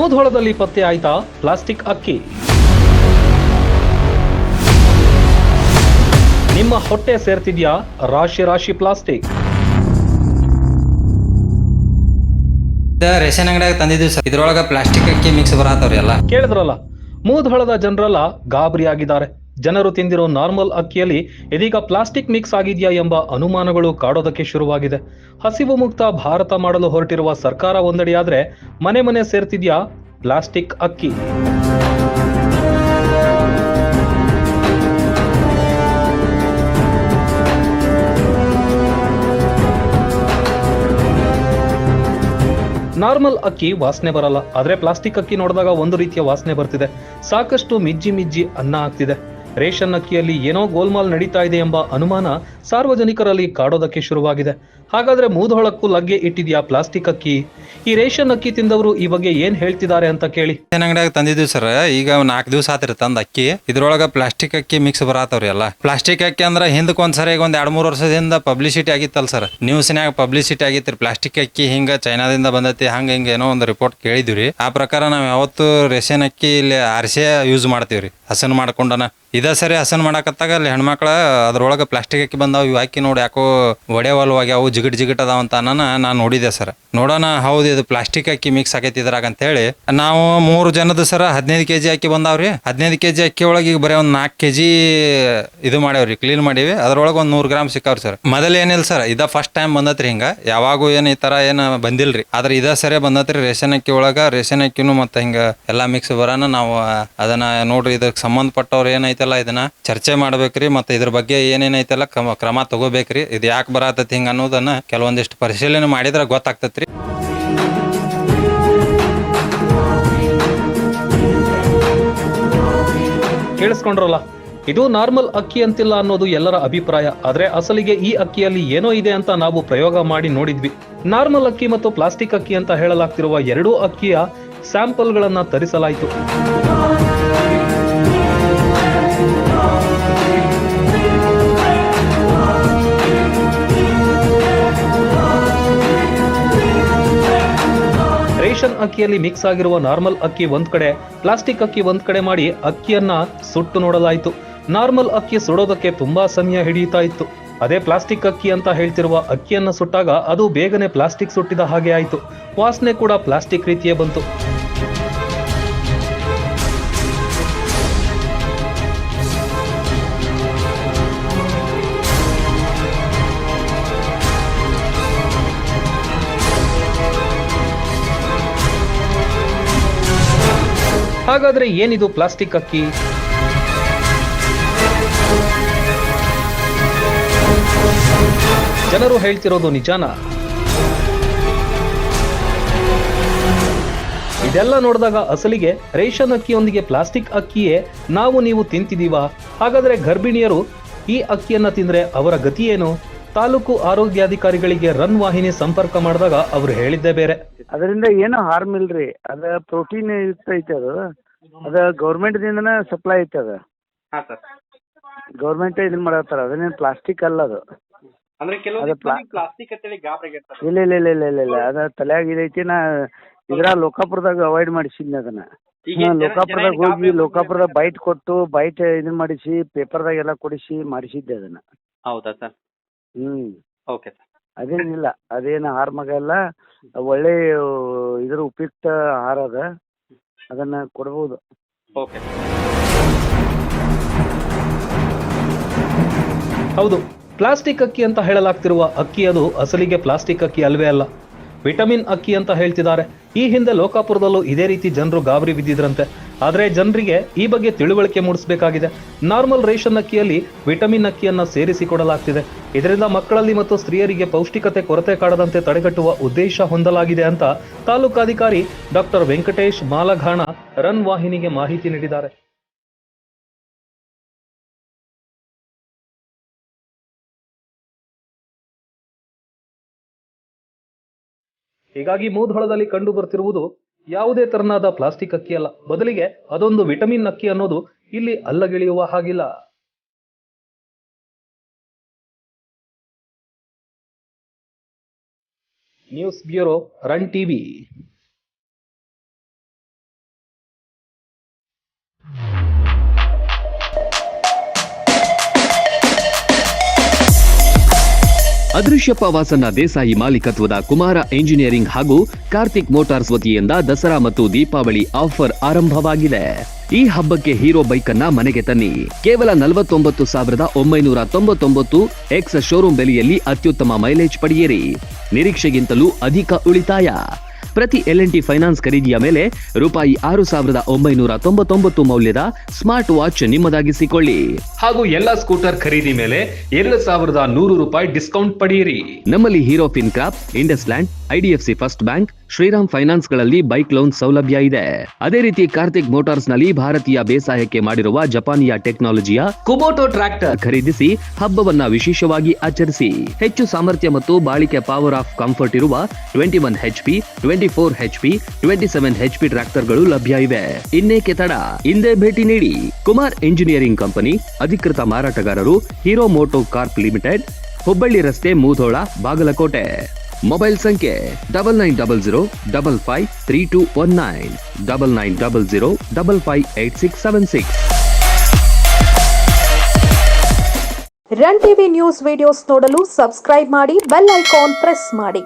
ಮೂಧೋಳದಲ್ಲಿ ಪತ್ತೆ ಆಯ್ತಾ ಪ್ಲಾಸ್ಟಿಕ್ ಅಕ್ಕಿ. ನಿಮ್ಮ ಹೊಟ್ಟೆ ಸೇರ್ತಿದ್ಯಾ ರಾಶಿ ರಾಶಿ ಪ್ಲಾಸ್ಟಿಕ್? ರೇಷನ್ ಅಂಗಡಿಯಾಗ ತಂದಿದ್ದೀವಿ ಸರ್. ಇದ್ರೊಳಗ ಪ್ಲಾಸ್ಟಿಕ್ ಅಕ್ಕಿ ಮಿಕ್ಸ್ ಬರತ್ತವ್ರಿ ಎಲ್ಲ. ಕೇಳಿದ್ರಲ್ಲ, ಮೂಧೋಳದ ಜನರೆಲ್ಲ ಗಾಬರಿ ಆಗಿದ್ದಾರೆ. ಜನರು ತಿಂದಿರೋ ನಾರ್ಮಲ್ ಅಕ್ಕಿಯಲ್ಲಿ ಇದೀಗ ಪ್ಲಾಸ್ಟಿಕ್ ಮಿಕ್ಸ್ ಆಗಿದೆಯಾ ಎಂಬ ಅನುಮಾನಗಳು ಕಾಡೋದಕ್ಕೆ ಶುರುವಾಗಿದೆ. ಹಸಿವು ಮುಕ್ತ ಭಾರತ ಮಾಡಲು ಹೊರಟಿರುವ ಸರ್ಕಾರ ಒಂದೆಡೆಯಾದ್ರೆ ಮನೆ ಮನೆ ಸೇರ್ತಿದ್ಯಾ ಪ್ಲಾಸ್ಟಿಕ್ ಅಕ್ಕಿ. ನಾರ್ಮಲ್ ಅಕ್ಕಿ ವಾಸನೆ ಬರಲ್ಲ, ಆದ್ರೆ ಪ್ಲಾಸ್ಟಿಕ್ ಅಕ್ಕಿ ನೋಡಿದಾಗ ಒಂದು ರೀತಿಯ ವಾಸನೆ ಬರ್ತಿದೆ. ಸಾಕಷ್ಟು ಮಿಜ್ಜಿ ಮಿಜ್ಜಿ ಅನ್ನ ಆಗ್ತಿದೆ. ರೇಷನ್ ಅಕ್ಕಿಯಲ್ಲಿ ಏನೋ ಗೋಲ್ಮಾಲ್ ನಡೀತಾ ಇದೆ ಎಂಬ ಅನುಮಾನ ಸಾರ್ವಜನಿಕರಲ್ಲಿ ಕಾಡೋದಕ್ಕೆ ಶುರುವಾಗಿದೆ. ಹಾಗಾದ್ರೆ ಮೂಧೋಳಕ್ಕೂ ಲಗ್ಗೆ ಇಟ್ಟಿದ್ಯಾ ಪ್ಲಾಸ್ಟಿಕ್ ಅಕ್ಕಿ? ಈ ರೇಷನ್ ಅಕ್ಕಿ ತಿಂದವರು ಈ ಬಗ್ಗೆ ಏನ್ ಹೇಳ್ತಿದ್ದಾರೆ ಅಂತ ಕೇಳಿ. ರೇಷನ್ ಅಂಗಡಿಯಾಗ ತಂದಿದ್ದೀವಿ ಸರ್. ಈಗ 4 ದಿವಸ ಆತಿರಿ ತಂದ ಅಕ್ಕಿ. ಇದ್ರೊಳಗ ಪ್ಲಾಸ್ಟಿಕ್ ಅಕ್ಕಿ ಮಿಕ್ಸ್ ಬರತ್ತವ್ರಿ ಎಲ್ಲ. ಪ್ಲಾಸ್ಟಿಕ್ ಅಕ್ಕಿ ಅಂದ್ರೆ ಹಿಂದಕ್ಕೆ ಒಂದ್ಸರಿ ಒಂದ್ 2-3 ವರ್ಷದಿಂದ ಪಬ್ಲಿಸಿಟಿ ಆಗಿತ್ತಲ್ಲ ಸರ್, ನ್ಯೂಸ್ನ್ಯಾಗ ಪಬ್ಲಿಸಿಟಿ ಆಗಿತ್ರಿ. ಪ್ಲಾಸ್ಟಿಕ್ ಅಕ್ಕಿ ಹಿಂಗ ಚೈನಾದಿಂದ ಬಂದೈತಿ ಹಿಂಗ ಏನೋ ಒಂದು ರಿಪೋರ್ಟ್ ಕೇಳಿದ್ವಿ. ಆ ಪ್ರಕಾರ ನಾವ್ ಯಾವತ್ತು ರೇಷನ್ ಅಕ್ಕಿ ಇಲ್ಲಿ ಆರ್ಸೆ ಯೂಸ್ ಮಾಡ್ತೀವ್ರಿ, ಹಸನ್ ಮಾಡ್ಕೊಂಡನ. ಇದ ಸರಿ ಹಸನ್ ಮಾಡಕತ್ತಾಗ ಅಲ್ಲಿ ಹೆಣ್ಮಕ್ಳ ಅದ್ರೊಳಗೆ ಪ್ಲಾಸ್ಟಿಕ್ ಅಕ್ಕಿ ಬಂದಾವ್. ಇವು ಹಾಕಿ ನೋಡಿ ಯಾಕೋ ಒಡೆವಲ್ವಾಗ್ಯಾವು, ಜಿಗಿಟ್ ಜಿಗಿಟ್ ಅದಾವ ಅಂತ ನಾನು ನೋಡಿದೆ ಸರ್. ನೋಡೋಣ ಹೌದು ಇದು ಪ್ಲಾಸ್ಟಿಕ್ ಅಕ್ಕಿ ಮಿಕ್ಸ್ ಆಗೈತಿ ಇದ್ರಾಗ ಅಂತ ಹೇಳಿ ನಾವು 3 ಜನದ ಸರ 15 kg ಅಕ್ಕಿ ಬಂದಾವ್ರಿ. 15 kg ಅಕ್ಕಿ ಒಳಗೆ ಈಗ ಬರೀ ಒಂದ್ 4 kg ಇದು ಮಾಡೇವ್ರಿ, ಕ್ಲೀನ್ ಮಾಡೀವಿ. ಅದ್ರೊಳಗೆ ಒಂದ್ 100 ಗ್ರಾಮ್ ಸಿಕ್ಕಾವ್ರಿ ಸರ್. ಮೊದಲ ಏನಿಲ್ಲ ಸರ್, ಇದ ಫಸ್ಟ್ ಟೈಮ್ ಬಂದತ್ರಿ. ಹಿಂಗ ಯಾವಾಗೂ ಏನ್ ಈ ತರ ಏನ್ ಬಂದಿಲ್ರಿ, ಆದ್ರೆ ಇದ ಸರಿ ಬಂದತ್ರಿ ರೇಷನ್ ಅಕ್ಕಿ ಒಳಗ. ರೇಷನ್ ಅಕ್ಕಿನೂ ಮತ್ತೆ ಹಿಂಗ ಎಲ್ಲಾ ಮಿಕ್ಸ್ ಬರೋಣ. ನಾವು ಅದನ್ನ ನೋಡ್ರಿ, ಇದಕ್ಕೆ ಸಂಬಂಧಪಟ್ಟವ್ರು ಏನೈತಲ್ಲ ಇದನ್ನ ಚರ್ಚೆ ಮಾಡ್ಬೇಕ್ರಿ. ಮತ್ತೆ ಇದ್ರ ಬಗ್ಗೆ ಏನೇನೈತಲ್ಲ ಕ್ರಮ ತಗೋಬೇಕ್ರಿ. ಇದು ಯಾಕೆ ಬರತೈತಿ ಹಿಂಗ ಅನ್ನೋದನ್ನ ಕೆಲವೊಂದಿಷ್ಟು ಪರಿಶೀಲನೆ ಮಾಡಿದ್ರೆ ಗೊತ್ತಾಗ್ತೈತ್ರಿ. ಕೇಳಿಸ್ಕೊಂಡ್ರಲ್ಲ, ಇದು ನಾರ್ಮಲ್ ಅಕ್ಕಿ ಅಂತಿಲ್ಲ ಅನ್ನೋದು ಎಲ್ಲರ ಅಭಿಪ್ರಾಯ. ಆದ್ರೆ ಅಸಲಿಗೆ ಈ ಅಕ್ಕಿಯಲ್ಲಿ ಏನೋ ಇದೆ ಅಂತ ನಾವು ಪ್ರಯೋಗ ಮಾಡಿ ನೋಡಿದ್ವಿ. ನಾರ್ಮಲ್ ಅಕ್ಕಿ ಮತ್ತು ಪ್ಲಾಸ್ಟಿಕ್ ಅಕ್ಕಿ ಅಂತ ಹೇಳಲಾಗ್ತಿರುವ ಎರಡೂ ಅಕ್ಕಿಯ ಸ್ಯಾಂಪಲ್ಗಳನ್ನ ತರಿಸಲಾಯಿತು. ರೇಷನ್ ಅಕ್ಕಿಯಲ್ಲಿ ಮಿಕ್ಸ್ ಆಗಿರುವ ನಾರ್ಮಲ್ ಅಕ್ಕಿ ಒಂದ್ ಕಡೆ, ಪ್ಲಾಸ್ಟಿಕ್ ಅಕ್ಕಿ ಒಂದ್ ಕಡೆ ಮಾಡಿ ಅಕ್ಕಿಯನ್ನ ಸುಟ್ಟು ನೋಡಲಾಯಿತು. ನಾರ್ಮಲ್ ಅಕ್ಕಿ ಸುಡೋದಕ್ಕೆ ತುಂಬಾ ಸಮಯ ಹಿಡಿಯುತ್ತಾ ಇತ್ತು. ಅದೇ ಪ್ಲಾಸ್ಟಿಕ್ ಅಕ್ಕಿ ಅಂತ ಹೇಳ್ತಿರುವ ಅಕ್ಕಿಯನ್ನ ಸುಟ್ಟಾಗ ಅದು ಬೇಗನೆ ಪ್ಲಾಸ್ಟಿಕ್ ಸುಟ್ಟಿದ ಹಾಗೆ ಆಯ್ತು. ವಾಸನೆ ಕೂಡ ಪ್ಲಾಸ್ಟಿಕ್ ರೀತಿಯೇ ಬಂತು. ಹಾಗಾದ್ರೆ ಏನಿದು ಪ್ಲಾಸ್ಟಿಕ್ ಅಕ್ಕಿ? ಜನರು ಹೇಳ್ತಿರೋದು ನಿಜಾನಾ? ಇದೆಲ್ಲ ನೋಡಿದಾಗ ಅಸಲಿಗೆ ರೇಷನ್ ಅಕ್ಕಿಯೊಂದಿಗೆ ಪ್ಲಾಸ್ಟಿಕ್ ಅಕ್ಕಿಯೇ ನಾವು ನೀವು ತಿಂತಿದೀವಾ? ಹಾಗಾದ್ರೆ ಗರ್ಭಿಣಿಯರು ಈ ಅಕ್ಕಿಯನ್ನ ತಿಂದ್ರೆ ಅವರ ಗತಿ ಏನು? ತಾಲೂಕು ಆರೋಗ್ಯಾಧಿಕಾರಿಗಳಿಗೆ ರನ್ ವಾಹಿನಿ ಸಂಪರ್ಕ ಮಾಡಿದಾಗ ಅವ್ರು ಹೇಳಿದ್ದೇ ಬೇರೆ. ಅದರಿಂದ ಏನು ಹಾರ್ಮ್ ಇಲ್ರಿ. ಅದ ಪ್ರೋಟೀನ್ ಯುಕ್ತ ಐತೆ. ಅದ ಗೌರ್ಮೆಂಟ್ ದಿಂದನ ಸಪ್ಲೈ ಐತೆ. ಅದ ಗೌರ್ಮೆಂಟ್ ಇದನ್ನ ಮಾಡತ್ತಾರ. ಅದನ್ನೇನು ಪ್ಲಾಸ್ಟಿಕ್ ಅಲ್ಲ ಅದು. ಇಲ್ಲ ಇಲ್ಲ ಇಲ್ಲ ಇಲ್ಲ ಇಲ್ಲ ಇಲ್ಲ ಅದ ತಲೆಯಾಗ ಇದೈತಿ. ನಾ ಇದ್ರ ಲೋಕಾಪುರದಾಗ ಅವಾಯ್ಡ್ ಮಾಡಿಸಿದ್ನಿ ಅದನ್ನ. ಲೋಕಾಪುರದಾಗ ಹೋಗಿ ಲೋಕಾಪುರದಾಗ ಬೈಟ್ ಕೊಟ್ಟು ಬೈಟ್ ಇದನ್ನ ಮಾಡಿಸಿ ಪೇಪರ್ದಾಗ ಎಲ್ಲ ಕೊಡಿಸಿ ಮಾಡಿಸಿದ್ದೆ ಅದನ್ನ. ಹೌದಾ ಸರ್? Okay sir. ಅದೇನಿಲ್ಲ, ಅದೇನು ಹಾರ್ಮ್ ಆಗಲ್ಲ. ಒಳ್ಳೆ ಇದ್ರ ಉಪಯುಕ್ತ ಆಹಾರ ಅದ, ಅದನ್ನ ಕೊಡ್ಬೋದು. ಓಕೆ. ಹೌದು, ಪ್ಲಾಸ್ಟಿಕ್ ಅಕ್ಕಿ ಅಂತ ಹೇಳಲಾಗ್ತಿರುವ ಅಕ್ಕಿ ಅದು ಅಸಲಿಗೆ ಪ್ಲಾಸ್ಟಿಕ್ ಅಕ್ಕಿ ಅಲ್ವೇ ಅಲ್ಲ, ವಿಟಮಿನ್ ಅಕ್ಕಿ ಅಂತ ಹೇಳ್ತಿದ್ದಾರೆ. ಈ ಹಿಂದೆ ಲೋಕಾಪುರದಲ್ಲೂ ಇದೇ ರೀತಿ ಜನರು ಗಾಬರಿ ಬಿದ್ದಿದ್ರಂತೆ. ಆದ್ರೆ ಜನರಿಗೆ ಈ ಬಗ್ಗೆ ತಿಳುವಳಿಕೆ ಮೂಡಿಸಬೇಕಾಗಿದೆ. ನಾರ್ಮಲ್ ರೇಷನ್ ಅಕ್ಕಿಯಲ್ಲಿ ವಿಟಮಿನ್ ಅಕ್ಕಿಯನ್ನ ಸೇರಿಸಿ ಕೊಡಲಾಗ್ತಿದೆ. ಇದರಿಂದ ಮಕ್ಕಳಲ್ಲಿ ಮತ್ತು ಸ್ತ್ರೀಯರಿಗೆ ಪೌಷ್ಟಿಕತೆ ಕೊರತೆ ಕಾಡದಂತೆ ತಡೆಗಟ್ಟುವ ಉದ್ದೇಶ ಹೊಂದಲಾಗಿದೆ ಅಂತ ತಾಲೂಕಾಧಿಕಾರಿ ಡಾಕ್ಟರ್ ವೆಂಕಟೇಶ್ ಮಾಲಘಾಣ ರನ್ ವಾಹಿನಿಗೆ ಮಾಹಿತಿ ನೀಡಿದ್ದಾರೆ. ಹೀಗಾಗಿ ಮೂಧೋಳದಲ್ಲಿ ಕಂಡು ಬರ್ತಿರುವುದು ಯಾವುದೇ ತರನಾದ ಪ್ಲಾಸ್ಟಿಕ್ ಅಕ್ಕಿ ಅಲ್ಲ, ಬದಲಿಗೆ ಅದೊಂದು ವಿಟಮಿನ್ ಅಕ್ಕಿ ಅನ್ನೋದು ಇಲ್ಲಿ ಅಲ್ಲಗೆಳೆಯುವ ಹಾಗಿಲ್ಲ. News bureau, run TV. Adrushyappa Vasanna Desai ಮಾಲೀಕತ್ವದ ಕುಮಾರ ಇಂಜಿನಿಯರಿಂಗ್ ಹಾಗೂ ಕಾರ್ತಿಕ್ ಮೋಟಾರ್ಸ್ ವತಿಯಿಂದ ದಸರಾ ಮತ್ತು ದೀಪಾವಳಿ ಆಫರ್ ಆರಂಭವಾಗಿದೆ. ಈ ಹಬ್ಬಕ್ಕೆ ಹೀರೋ ಬೈಕ್ ಅನ್ನ ಮನೆಗೆ ತನ್ನಿ. ಕೇವಲ 49,999 ಎಕ್ಸ್ ಶೋರೂಮ್ ಬೆಲೆಯಲ್ಲಿ ಅತ್ಯುತ್ತಮ ಮೈಲೇಜ್ ಪಡೆಯಿರಿ. ನಿರೀಕ್ಷೆಗಿಂತಲೂ ಅಧಿಕ ಉಳಿತಾಯ. ಪ್ರತಿ L&T ಫೈನಾನ್ಸ್ ಖರೀದಿಯ ಮೇಲೆ ರೂಪಾಯಿ 6,999 ಮೌಲ್ಯದ ಸ್ಮಾರ್ಟ್ ವಾಚ್ ನಿಮ್ಮದಾಗಿಸಿಕೊಳ್ಳಿ. ಹಾಗೂ ಎಲ್ಲ ಸ್ಕೂಟರ್ ಖರೀದಿ ಮೇಲೆ 2,100 ರೂಪಾಯಿ ಡಿಸ್ಕೌಂಟ್ ಪಡೆಯಿರಿ. ನಮ್ಮಲ್ಲಿ Hero Fincorp, Indus land, IDFC first bank, Shriram finance ಗಳಲ್ಲಿ ಬೈಕ್ ಲೋನ್ ಸೌಲಭ್ಯ ಇದೆ. ಅದೇ ರೀತಿ ಕಾರ್ತಿಕ್ ಮೋಟಾರ್ಸ್ ನಲ್ಲಿ ಭಾರತೀಯ ಬೇಸಾಯಕ್ಕೆ ಮಾಡಿರುವ ಜಪಾನಿಯ ಟೆಕ್ನಾಲಜಿಯ ಕುಬೋಟೋ ಟ್ರ್ಯಾಕ್ಟರ್ ಖರೀದಿಸಿ ಹಬ್ಬವನ್ನ ವಿಶೇಷವಾಗಿ ಆಚರಿಸಿ. ಹೆಚ್ಚು ಸಾಮರ್ಥ್ಯ ಮತ್ತು ಬಾಳಿಕೆ ಪವರ್ ಆಫ್ ಕಂಫರ್ಟ್ ಇರುವ 21 HP, 24 HP, 27 HP ಟ್ರ್ಯಾಕ್ಟರ್ಗಳು ಲಭ್ಯ ಇವೆ. ಇನ್ನೇಕೆ ತಡ, ಹಿಂದೆ ಭೇಟಿ ನೀಡಿ. ಕುಮಾರ್ ಇಂಜಿನಿಯರಿಂಗ್ ಕಂಪನಿ ಅಧಿಕೃತ ಮಾರಾಟಗಾರರು Hero MotoCorp limited, Hubballi ರಸ್ತೆ, ಮೂಧೋಳ, ಬಾಗಲಕೋಟೆ. ಮೊಬೈಲ್ ಸಂಖ್ಯೆ 9900553219, 9900558676. ರನ್ ಟಿವಿ ನ್ಯೂಸ್ ವಿಡಿಯೋಸ್ ನೋಡಲು ಸಬ್ಸ್ಕ್ರೈಬ್ ಮಾಡಿ, ಬೆಲ್ ಐಕಾನ್ ಪ್ರೆಸ್ ಮಾಡಿ.